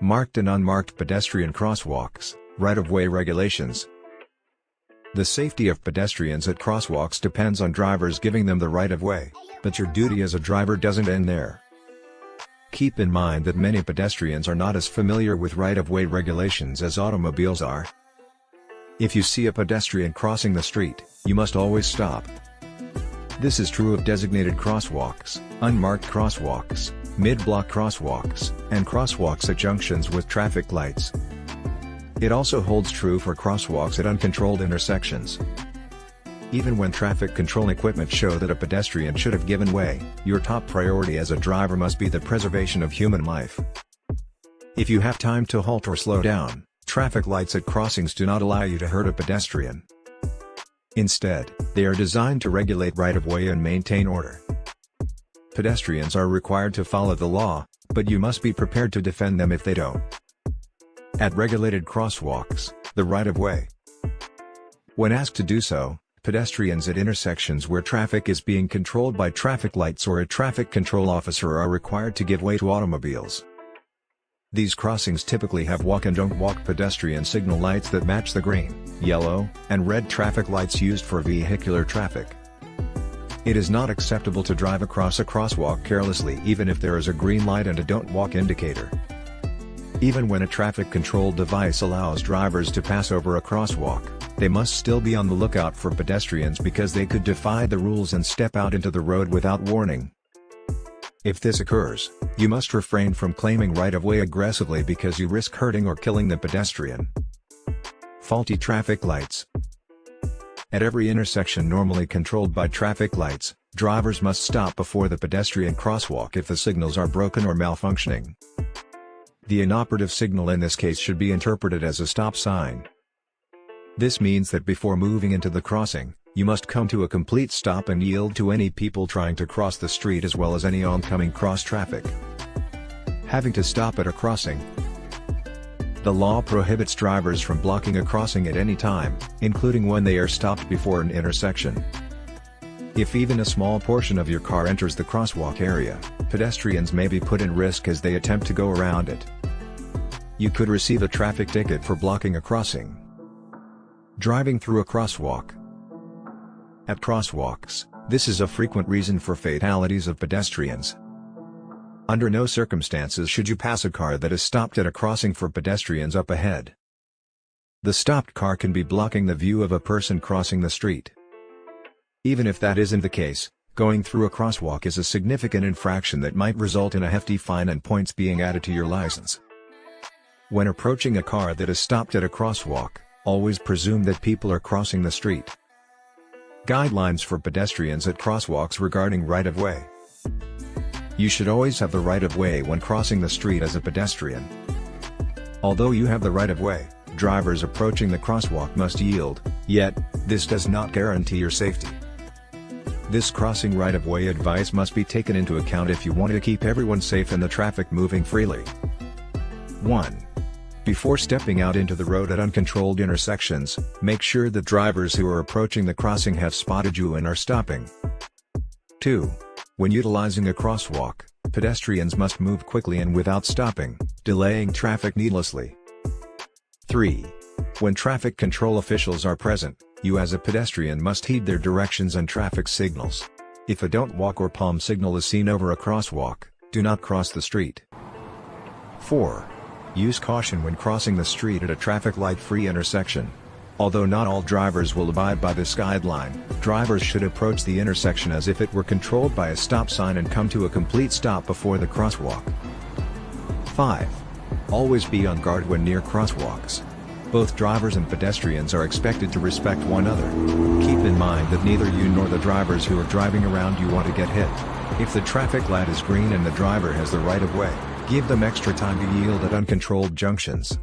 Marked and unmarked pedestrian crosswalks, right-of-way regulations. The safety of pedestrians at crosswalks depends on drivers giving them the right-of-way, but your duty as a driver doesn't end there. Keep in mind that many pedestrians are not as familiar with right-of-way regulations as automobiles are. If you see a pedestrian crossing the street, you must always stop. This is true of designated crosswalks, unmarked crosswalks, mid-block crosswalks, and crosswalks at junctions with traffic lights. It also holds true for crosswalks at uncontrolled intersections. Even when traffic control equipment show that a pedestrian should have given way, your top priority as a driver must be the preservation of human life. If you have time to halt or slow down, traffic lights at crossings do not allow you to hurt a pedestrian. Instead, they are designed to regulate right-of-way and maintain order. Pedestrians are required to follow the law, but you must be prepared to defend them if they don't. At regulated crosswalks, the right-of-way. When asked to do so, pedestrians at intersections where traffic is being controlled by traffic lights or a traffic control officer are required to give way to automobiles. These crossings typically have walk and don't walk pedestrian signal lights that match the green, yellow, and red traffic lights used for vehicular traffic. It is not acceptable to drive across a crosswalk carelessly even if there is a green light and a don't walk indicator. Even when a traffic control device allows drivers to pass over a crosswalk, they must still be on the lookout for pedestrians because they could defy the rules and step out into the road without warning. If this occurs, you must refrain from claiming right-of-way aggressively because you risk hurting or killing the pedestrian. Faulty traffic lights. At every intersection normally controlled by traffic lights, drivers must stop before the pedestrian crosswalk if the signals are broken or malfunctioning. The inoperative signal in this case should be interpreted as a stop sign. This means that before moving into the crossing, you must come to a complete stop and yield to any people trying to cross the street as well as any oncoming cross traffic. Having to stop at a crossing. The law prohibits drivers from blocking a crossing at any time, including when they are stopped before an intersection. If even a small portion of your car enters the crosswalk area, pedestrians may be put in risk as they attempt to go around it. You could receive a traffic ticket for blocking a crossing. Driving through a crosswalk. At crosswalks, this is a frequent reason for fatalities of pedestrians. Under no circumstances should you pass a car that is stopped at a crossing for pedestrians up ahead. The stopped car can be blocking the view of a person crossing the street. Even if that isn't the case, going through a crosswalk is a significant infraction that might result in a hefty fine and points being added to your license. When approaching a car that is stopped at a crosswalk, always presume that people are crossing the street. Guidelines for pedestrians at crosswalks regarding right-of-way. You should always have the right-of-way when crossing the street as a pedestrian. Although you have the right-of-way, drivers approaching the crosswalk must yield, yet, this does not guarantee your safety. This crossing right-of-way advice must be taken into account if you want to keep everyone safe and the traffic moving freely. 1. Before stepping out into the road at uncontrolled intersections, make sure that drivers who are approaching the crossing have spotted you and are stopping. 2. When utilizing a crosswalk, pedestrians must move quickly and without stopping, delaying traffic needlessly. 3. When traffic control officials are present, you as a pedestrian must heed their directions and traffic signals. If a don't walk or palm signal is seen over a crosswalk, do not cross the street. 4. Use caution when crossing the street at a traffic light-free intersection. Although not all drivers will abide by this guideline, drivers should approach the intersection as if it were controlled by a stop sign and come to a complete stop before the crosswalk. 5. Always be on guard when near crosswalks. Both drivers and pedestrians are expected to respect one another. Keep in mind that neither you nor the drivers who are driving around you want to get hit. If the traffic light is green and the driver has the right of way, give them extra time to yield at uncontrolled junctions.